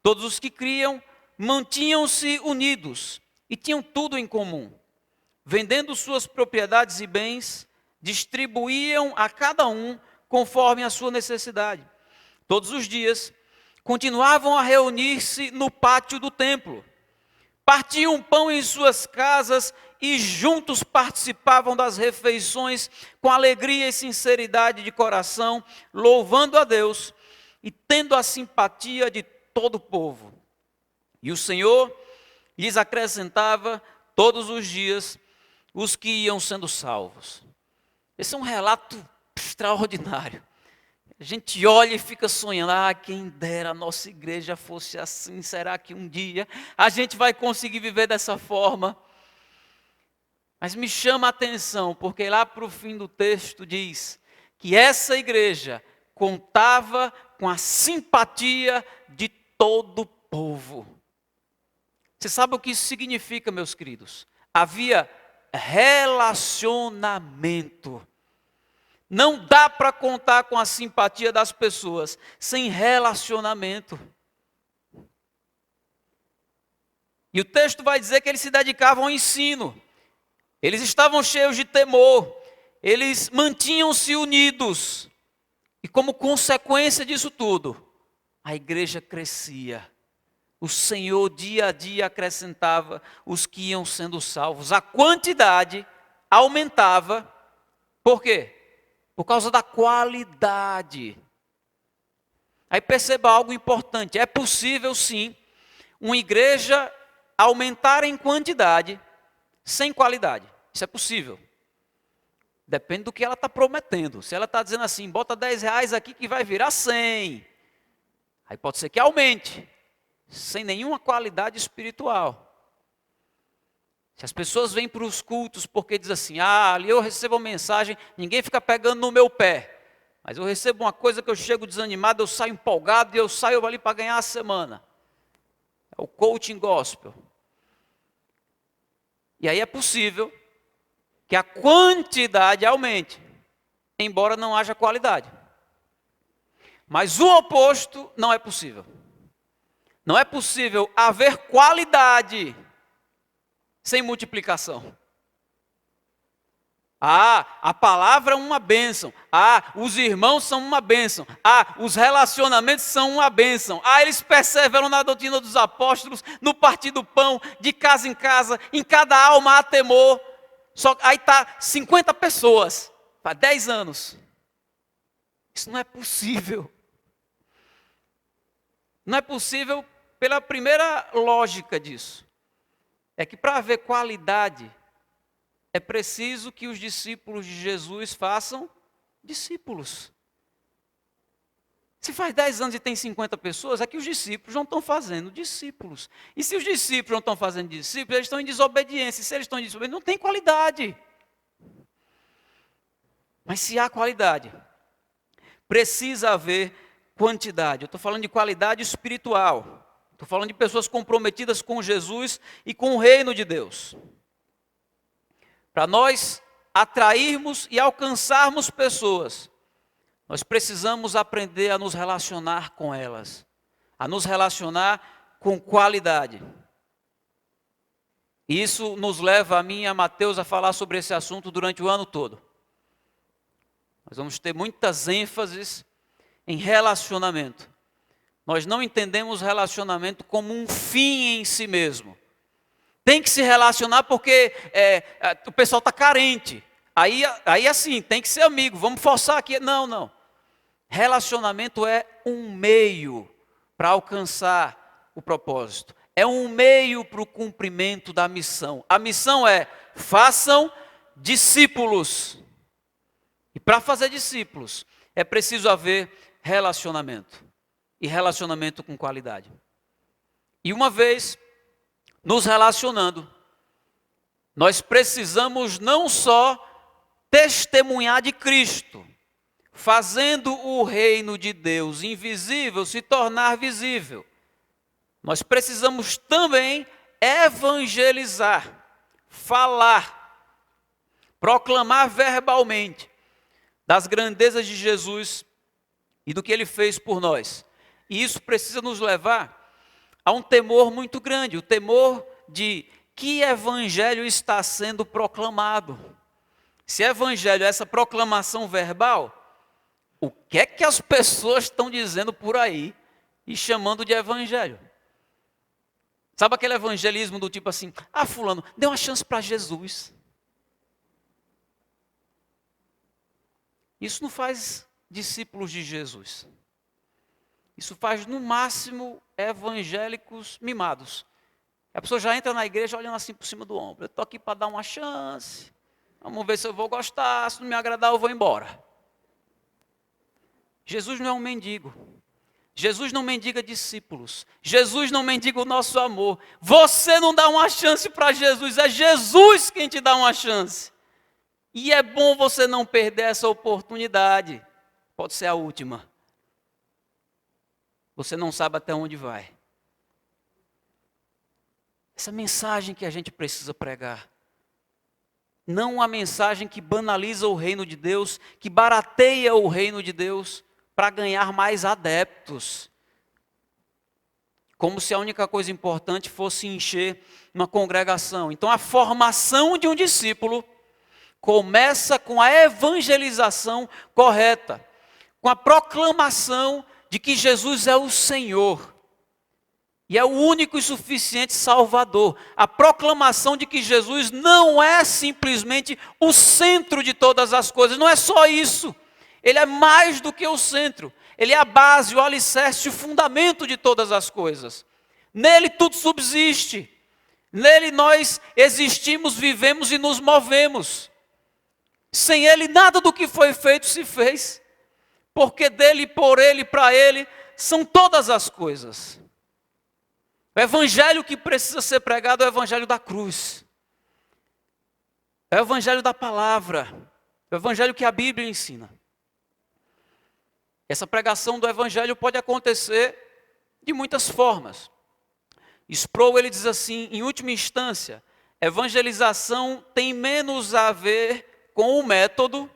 Todos os que criam mantinham-se unidos e tinham tudo em comum. Vendendo suas propriedades e bens, distribuíam a cada um conforme a sua necessidade. Todos os dias, continuavam a reunir-se no pátio do templo. Partiam pão em suas casas e juntos participavam das refeições com alegria e sinceridade de coração, louvando a Deus e tendo a simpatia de todo o povo. E o Senhor lhes acrescentava todos os dias os que iam sendo salvos. Esse é um relato extraordinário. A gente olha e fica sonhando: quem dera a nossa igreja fosse assim. Será que um dia a gente vai conseguir viver dessa forma? Mas me chama a atenção, porque lá para o fim do texto diz que essa igreja contava com a simpatia de todo o povo. Você sabe o que isso significa, meus queridos? Havia relacionamento. Não dá para contar com a simpatia das pessoas sem relacionamento. E o texto vai dizer que eles se dedicavam ao ensino. Eles estavam cheios de temor. Eles mantinham-se unidos. E como consequência disso tudo, a igreja crescia. O Senhor dia a dia acrescentava os que iam sendo salvos. A quantidade aumentava. Por quê? Por causa da qualidade. Aí perceba algo importante. É possível sim uma igreja aumentar em quantidade sem qualidade. Isso é possível. Depende do que ela está prometendo. Se ela está dizendo assim: bota R$10 aqui que vai virar 100. Aí pode ser que aumente. Sem nenhuma qualidade espiritual. Se as pessoas vêm para os cultos porque dizem assim: ali eu recebo uma mensagem, ninguém fica pegando no meu pé. Mas eu recebo uma coisa que eu chego desanimado, eu saio empolgado e eu saio ali para ganhar a semana. É o coaching gospel. E aí é possível que a quantidade aumente, embora não haja qualidade. Mas o oposto não é possível. Não é possível haver qualidade sem multiplicação. A palavra é uma bênção. Os irmãos são uma bênção. Os relacionamentos são uma bênção. Eles perseveram na doutrina dos apóstolos, no partir do pão, de casa em cada alma há temor. Só aí está 50 pessoas. faz 10 anos. Isso não é possível. Não é possível pela primeira lógica disso. É que para haver qualidade, é preciso que os discípulos de Jesus façam discípulos. Se faz 10 anos e tem 50 pessoas, é que os discípulos não estão fazendo discípulos. E se os discípulos não estão fazendo discípulos, eles estão em desobediência. E se eles estão em desobediência, não tem qualidade. Mas se há qualidade, precisa haver quantidade. Eu estou falando de qualidade espiritual. Estou falando de pessoas comprometidas com Jesus e com o reino de Deus. Para nós atrairmos e alcançarmos pessoas, nós precisamos aprender a nos relacionar com elas, a nos relacionar com qualidade. Isso nos leva a mim e a Mateus a falar sobre esse assunto durante o ano todo. Nós vamos ter muitas ênfases em relacionamento. Nós não entendemos relacionamento como um fim em si mesmo. Tem que se relacionar porque o pessoal está carente. Aí assim, tem que ser amigo, vamos forçar aqui. Não. Relacionamento é um meio para alcançar o propósito. É um meio para o cumprimento da missão. A missão é: façam discípulos. E para fazer discípulos, é preciso haver relacionamento. E relacionamento com qualidade. E uma vez nos relacionando, nós precisamos não só testemunhar de Cristo, fazendo o reino de Deus invisível se tornar visível. Nós precisamos também evangelizar, falar, proclamar verbalmente das grandezas de Jesus e do que Ele fez por nós. E isso precisa nos levar a um temor muito grande, o temor de que evangelho está sendo proclamado. Se evangelho é essa proclamação verbal, o que é que as pessoas estão dizendo por aí e chamando de evangelho? Sabe aquele evangelismo do tipo assim: ah, fulano, dê uma chance para Jesus. Isso não faz discípulos de Jesus. Isso faz, no máximo, evangélicos mimados. A pessoa já entra na igreja olhando assim por cima do ombro. Eu estou aqui para dar uma chance. Vamos ver se eu vou gostar. Se não me agradar, eu vou embora. Jesus não é um mendigo. Jesus não mendiga discípulos. Jesus não mendiga o nosso amor. Você não dá uma chance para Jesus. É Jesus quem te dá uma chance. E é bom você não perder essa oportunidade. Pode ser a última. Você não sabe até onde vai. Essa mensagem que a gente precisa pregar. Não uma mensagem que banaliza o reino de Deus, que barateia o reino de Deus para ganhar mais adeptos. Como se a única coisa importante fosse encher uma congregação. Então a formação de um discípulo começa com a evangelização correta, com a proclamação de que Jesus é o Senhor e é o único e suficiente Salvador. A proclamação de que Jesus não é simplesmente o centro de todas as coisas, não é só isso. Ele é mais do que o centro. Ele é a base, o alicerce, o fundamento de todas as coisas. Nele tudo subsiste. Nele nós existimos, vivemos e nos movemos. Sem Ele nada do que foi feito se fez. Porque dele, por Ele, para Ele, são todas as coisas. O evangelho que precisa ser pregado é o evangelho da cruz. É o evangelho da palavra. É o evangelho que a Bíblia ensina. Essa pregação do evangelho pode acontecer de muitas formas. Sproul, ele diz assim: em última instância, evangelização tem menos a ver com o método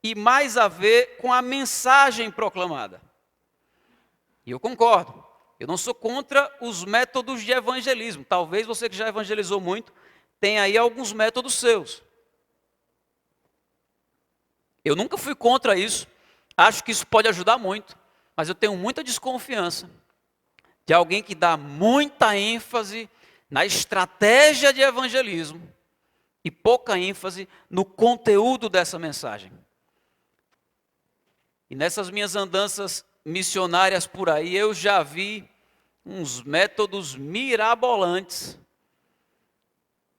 e mais a ver com a mensagem proclamada. E eu concordo. Eu não sou contra os métodos de evangelismo. Talvez você que já evangelizou muito, tenha aí alguns métodos seus. Eu nunca fui contra isso. Acho que isso pode ajudar muito. Mas eu tenho muita desconfiança de alguém que dá muita ênfase na estratégia de evangelismo e pouca ênfase no conteúdo dessa mensagem. E nessas minhas andanças missionárias por aí, eu já vi uns métodos mirabolantes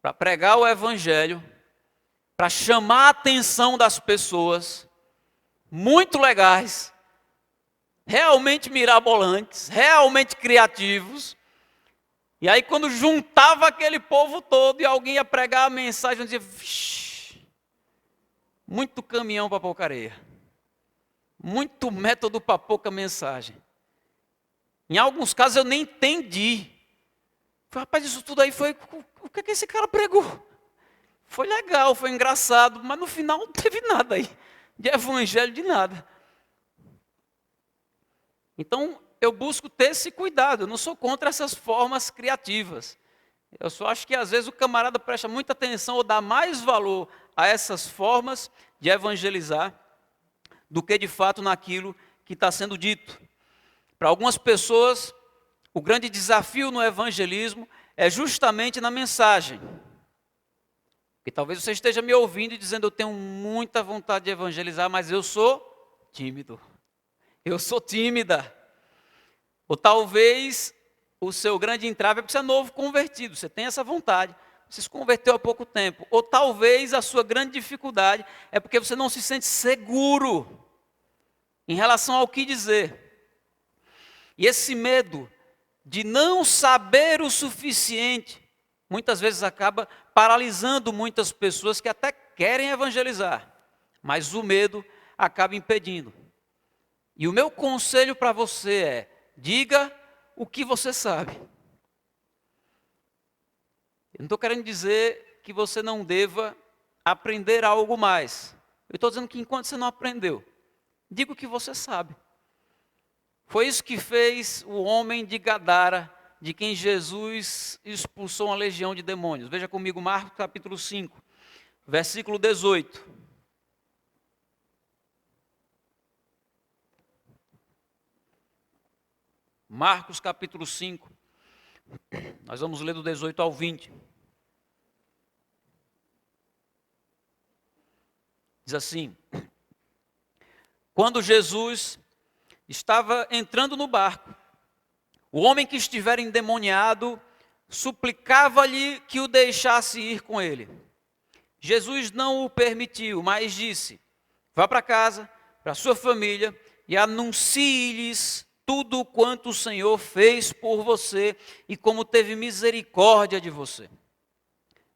para pregar o evangelho, para chamar a atenção das pessoas, muito legais, realmente mirabolantes, realmente criativos. E aí quando juntava aquele povo todo e alguém ia pregar a mensagem, eu dizia, vixi, muito caminhão para pouca areia, muito método para pouca mensagem. Em alguns casos eu nem entendi. Falei, rapaz, isso tudo aí foi, o que é que esse cara pregou? Foi legal, foi engraçado, mas no final não teve nada aí, de evangelho, de nada. Então, eu busco ter esse cuidado, eu não sou contra essas formas criativas. Eu só acho que às vezes o camarada presta muita atenção ou dá mais valor a essas formas de evangelizar do que de fato naquilo que está sendo dito. Para algumas pessoas, o grande desafio no evangelismo é justamente na mensagem. Porque talvez você esteja me ouvindo e dizendo, eu tenho muita vontade de evangelizar, mas eu sou tímido. Eu sou tímida. Ou talvez o seu grande entrave é porque você é novo convertido, você tem essa vontade, você se converteu há pouco tempo. Ou talvez a sua grande dificuldade é porque você não se sente seguro em relação ao que dizer. E esse medo de não saber o suficiente, muitas vezes acaba paralisando muitas pessoas que até querem evangelizar, mas o medo acaba impedindo. E o meu conselho para você é, diga o que você sabe. Eu não estou querendo dizer que você não deva aprender algo mais. Eu estou dizendo que enquanto você não aprendeu, diga o que você sabe. Foi isso que fez o homem de Gadara, de quem Jesus expulsou uma legião de demônios. Veja comigo Marcos capítulo 5, versículo 18. Marcos capítulo 5, nós vamos ler do 18 ao 20. Diz assim, quando Jesus estava entrando no barco, o homem que estivera endemoniado suplicava-lhe que o deixasse ir com ele. Jesus não o permitiu, mas disse, vá para casa, para sua família e anuncie-lhes tudo quanto o Senhor fez por você e como teve misericórdia de você.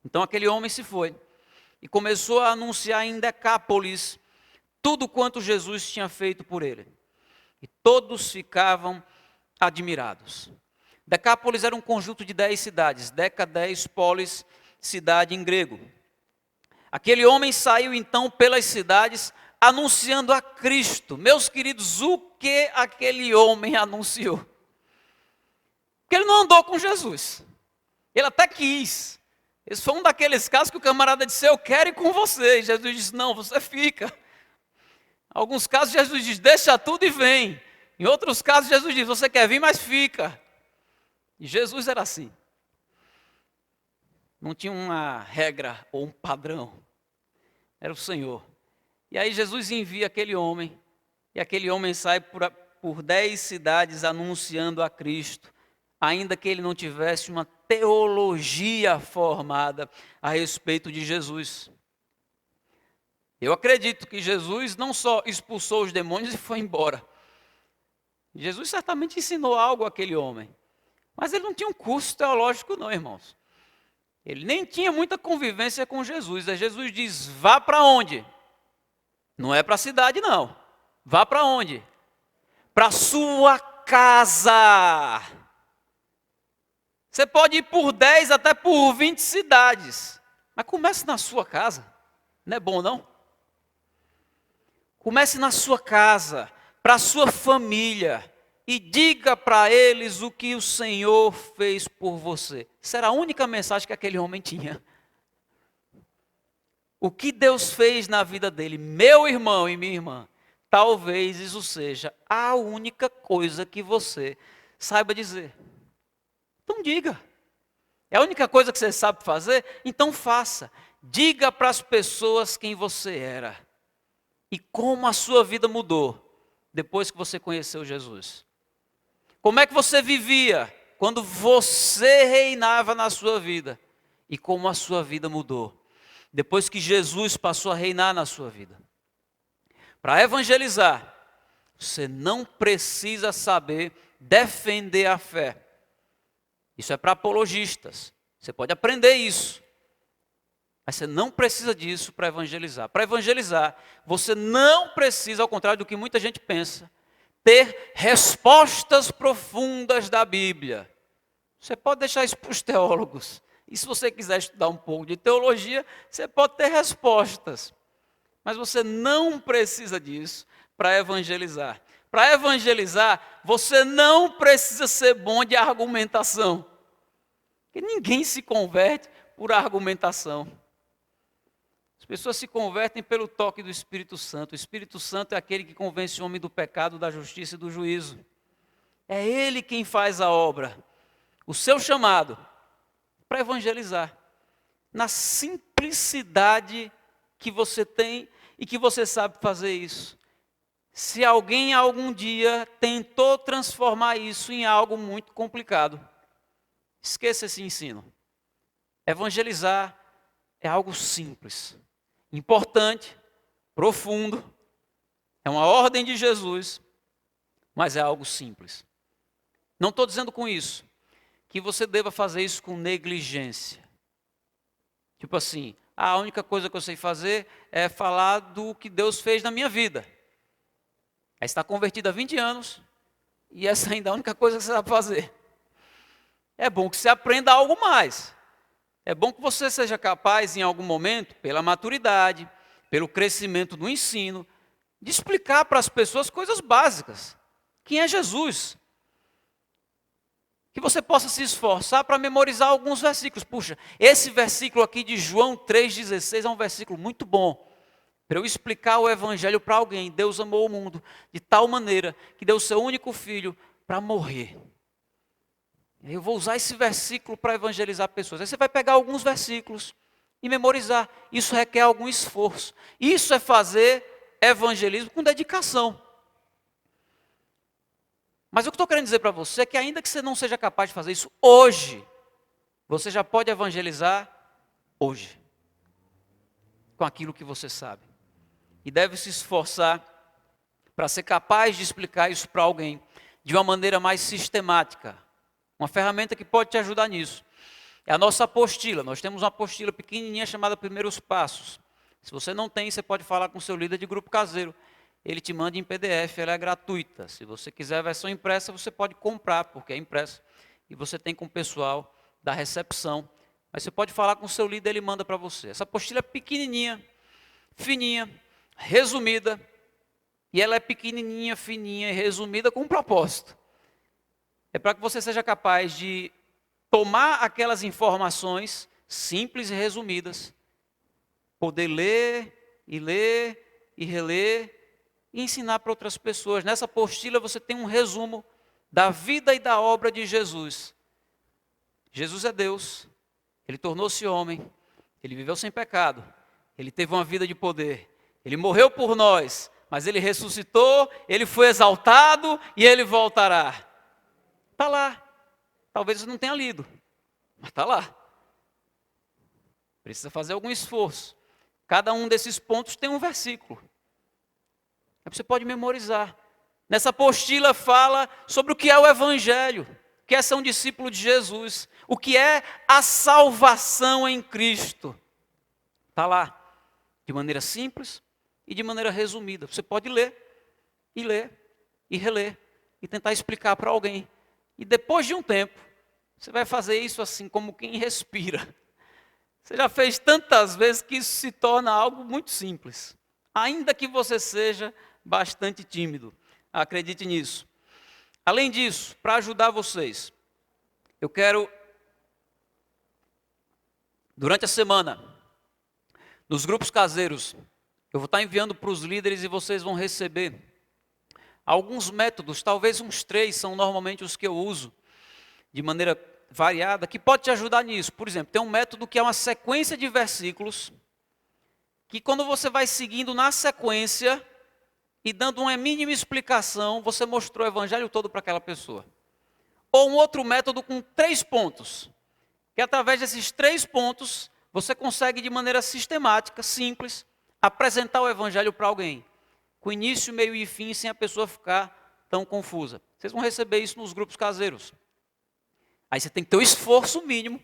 Então aquele homem se foi e começou a anunciar em Decápolis tudo quanto Jesus tinha feito por ele. E todos ficavam admirados. Decápolis era um conjunto de 10 cidades, Deca, 10, polis, cidade em grego. Aquele homem saiu então pelas cidades anunciando a Cristo. Meus queridos, o que aquele homem anunciou? Porque ele não andou com Jesus. Ele até quis. Esse foi um daqueles casos que o camarada disse, eu quero ir com você. E Jesus disse, não, você fica. Em alguns casos Jesus diz, deixa tudo e vem. Em outros casos Jesus diz, você quer vir, mas fica. E Jesus era assim. Não tinha uma regra ou um padrão. Era o Senhor. E aí Jesus envia aquele homem, e aquele homem sai por 10 cidades anunciando a Cristo, ainda que ele não tivesse uma teologia formada a respeito de Jesus. Eu acredito que Jesus não só expulsou os demônios e foi embora. Jesus certamente ensinou algo àquele homem, mas ele não tinha um curso teológico não, irmãos. Ele nem tinha muita convivência com Jesus. Aí Jesus diz, vá para onde? Não é para a cidade, não. Vá para onde? Para a sua casa. Você pode ir por 10 até por 20 cidades. Mas comece na sua casa. Não é bom, não? Comece na sua casa, para a sua família. E diga para eles o que o Senhor fez por você. Essa era a única mensagem que aquele homem tinha. O que Deus fez na vida dele, meu irmão e minha irmã, talvez isso seja a única coisa que você saiba dizer. Então diga. É a única coisa que você sabe fazer? Então faça. Diga para as pessoas quem você era e como a sua vida mudou depois que você conheceu Jesus? Como é que você vivia quando você reinava na sua vida? E como a sua vida mudou depois que Jesus passou a reinar na sua vida? Para evangelizar, você não precisa saber defender a fé. Isso é para apologistas. Você pode aprender isso. Mas você não precisa disso para evangelizar. Para evangelizar, você não precisa, ao contrário do que muita gente pensa, ter respostas profundas da Bíblia. Você pode deixar isso para os teólogos. E se você quiser estudar um pouco de teologia, você pode ter respostas. Mas você não precisa disso para evangelizar. Para evangelizar, você não precisa ser bom de argumentação. Porque ninguém se converte por argumentação. As pessoas se convertem pelo toque do Espírito Santo. O Espírito Santo é aquele que convence o homem do pecado, da justiça e do juízo. É Ele quem faz a obra. O seu chamado para evangelizar. Na simplicidade que você tem e que você sabe fazer isso. Se alguém algum dia tentou transformar isso em algo muito complicado, esqueça esse ensino. Evangelizar é algo simples, importante, profundo, é uma ordem de Jesus, mas é algo simples. Não estou dizendo com isso que você deva fazer isso com negligência. Tipo assim, a única coisa que eu sei fazer é falar do que Deus fez na minha vida. Aí está convertido há 20 anos e essa ainda é a única coisa que você sabe fazer. É bom que você aprenda algo mais. É bom que você seja capaz, em algum momento, pela maturidade, pelo crescimento do ensino, de explicar para as pessoas coisas básicas. Quem é Jesus? Que você possa se esforçar para memorizar alguns versículos. Puxa, esse versículo aqui de João 3,16 é um versículo muito bom. Para eu explicar o evangelho para alguém. Deus amou o mundo de tal maneira que deu o seu único filho para morrer. Eu vou usar esse versículo para evangelizar pessoas. Aí você vai pegar alguns versículos e memorizar. Isso requer algum esforço. Isso é fazer evangelismo com dedicação. Mas o que eu estou querendo dizer para você é que ainda que você não seja capaz de fazer isso hoje, você já pode evangelizar hoje. Com aquilo que você sabe. E deve se esforçar para ser capaz de explicar isso para alguém de uma maneira mais sistemática. Uma ferramenta que pode te ajudar nisso. É a nossa apostila. Nós temos uma apostila pequenininha chamada Primeiros Passos. Se você não tem, você pode falar com o seu líder de grupo caseiro. Ele te manda em PDF, ela é gratuita. Se você quiser a versão impressa, você pode comprar, porque é impressa. E você tem com o pessoal da recepção. Mas você pode falar com o seu líder, ele manda para você. Essa apostila é pequenininha, fininha, resumida. E ela é pequenininha, fininha e resumida com um propósito. É para que você seja capaz de tomar aquelas informações simples e resumidas, poder ler e reler e ensinar para outras pessoas. Nessa apostila você tem um resumo da vida e da obra de Jesus. Jesus é Deus, Ele tornou-se homem, Ele viveu sem pecado, Ele teve uma vida de poder, Ele morreu por nós, mas Ele ressuscitou, Ele foi exaltado e Ele voltará. Está lá. Talvez você não tenha lido, mas está lá. Precisa fazer algum esforço. Cada um desses pontos tem um versículo. Aí você pode memorizar. Nessa apostila fala sobre o que é o Evangelho, o que é ser um discípulo de Jesus, o que é a salvação em Cristo. Está lá, de maneira simples e de maneira resumida. Você pode ler e reler e tentar explicar para alguém. E depois de um tempo, você vai fazer isso assim como quem respira. Você já fez tantas vezes que isso se torna algo muito simples. Ainda que você seja bastante tímido. Acredite nisso. Além disso, para ajudar vocês, eu quero, durante a semana, nos grupos caseiros, eu vou estar enviando para os líderes e vocês vão receber alguns métodos, talvez uns 3 são normalmente os que eu uso, de maneira variada, que pode te ajudar nisso. Por exemplo, tem um método que é uma sequência de versículos, que quando você vai seguindo na sequência, e dando uma mínima explicação, você mostrou o evangelho todo para aquela pessoa. Ou um outro método com 3 pontos, que através desses 3 pontos, você consegue de maneira sistemática, simples, apresentar o evangelho para alguém, com início, meio e fim, sem a pessoa ficar tão confusa. Vocês vão receber isso nos grupos caseiros. Aí você tem que ter o esforço mínimo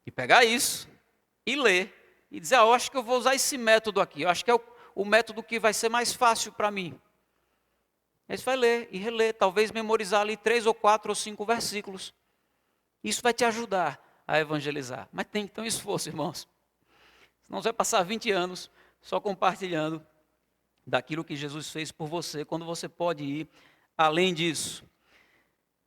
de pegar isso e ler, e dizer, eu acho que eu vou usar esse método aqui, eu acho que é o método que vai ser mais fácil para mim. Aí você vai ler e reler, talvez memorizar ali 3 ou 4 ou 5 versículos. Isso vai te ajudar a evangelizar. Mas tem que ter um esforço, irmãos. Senão você vai passar 20 anos só compartilhando daquilo que Jesus fez por você, quando você pode ir além disso.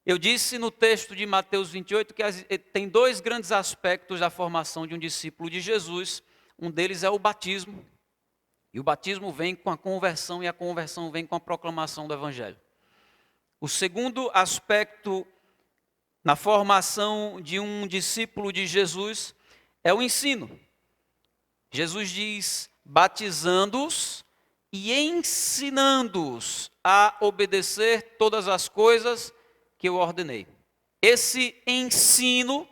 Eu disse no texto de Mateus 28 que tem 2 grandes aspectos da formação de um discípulo de Jesus. Um deles é o batismo. E o batismo vem com a conversão, e a conversão vem com a proclamação do evangelho. O segundo aspecto na formação de um discípulo de Jesus é o ensino. Jesus diz, batizando-os e ensinando-os a obedecer todas as coisas que eu ordenei. Esse ensino,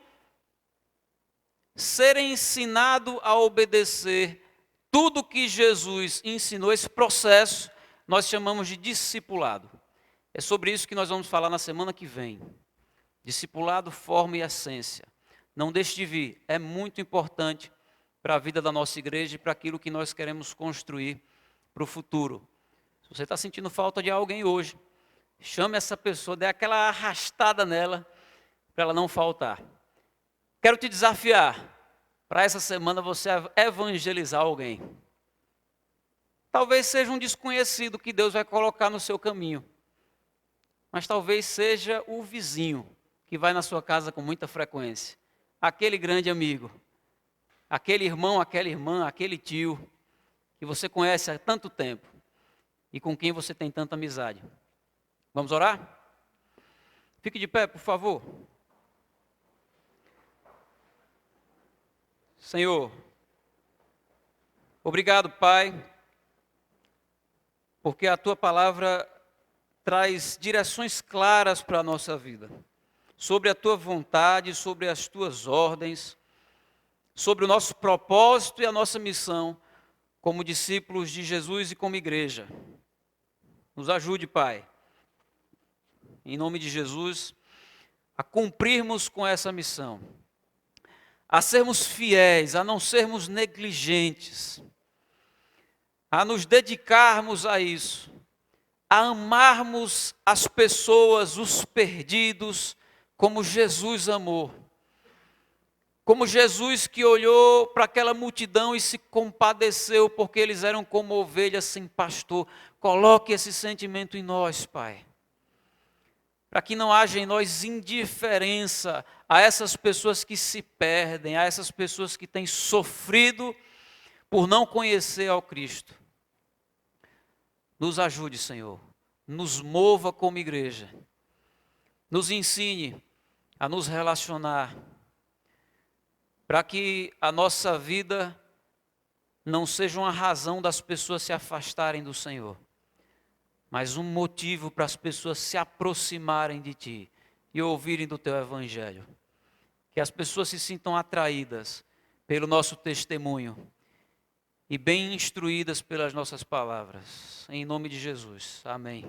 ser ensinado a obedecer tudo que Jesus ensinou, esse processo, nós chamamos de discipulado. É sobre isso que nós vamos falar na semana que vem. Discipulado, forma e essência. Não deixe de vir, é muito importante para a vida da nossa igreja e para aquilo que nós queremos construir para o futuro. Se você está sentindo falta de alguém hoje, chame essa pessoa, dê aquela arrastada nela, para ela não faltar. Quero te desafiar, para essa semana você evangelizar alguém. Talvez seja um desconhecido que Deus vai colocar no seu caminho, mas talvez seja o vizinho que vai na sua casa com muita frequência, aquele grande amigo, aquele irmão, aquela irmã, aquele tio que você conhece há tanto tempo e com quem você tem tanta amizade. Vamos orar? Fique de pé, por favor. Senhor, obrigado, Pai, porque a Tua palavra traz direções claras para a nossa vida, sobre a Tua vontade, sobre as Tuas ordens, sobre o nosso propósito e a nossa missão como discípulos de Jesus e como igreja. Nos ajude, Pai, em nome de Jesus, a cumprirmos com essa missão, a sermos fiéis, a não sermos negligentes, a nos dedicarmos a isso, a amarmos as pessoas, os perdidos, como Jesus amou. Como Jesus que olhou para aquela multidão e se compadeceu, porque eles eram como ovelhas sem pastor. Coloque esse sentimento em nós, Pai. Para que não haja em nós indiferença a essas pessoas que se perdem, a essas pessoas que têm sofrido por não conhecer ao Cristo. Nos ajude, Senhor. Nos mova como igreja. Nos ensine a nos relacionar, para que a nossa vida não seja uma razão das pessoas se afastarem do Senhor, mas um motivo para as pessoas se aproximarem de Ti e ouvirem do Teu Evangelho. Que as pessoas se sintam atraídas pelo nosso testemunho e bem instruídas pelas nossas palavras. Em nome de Jesus. Amém.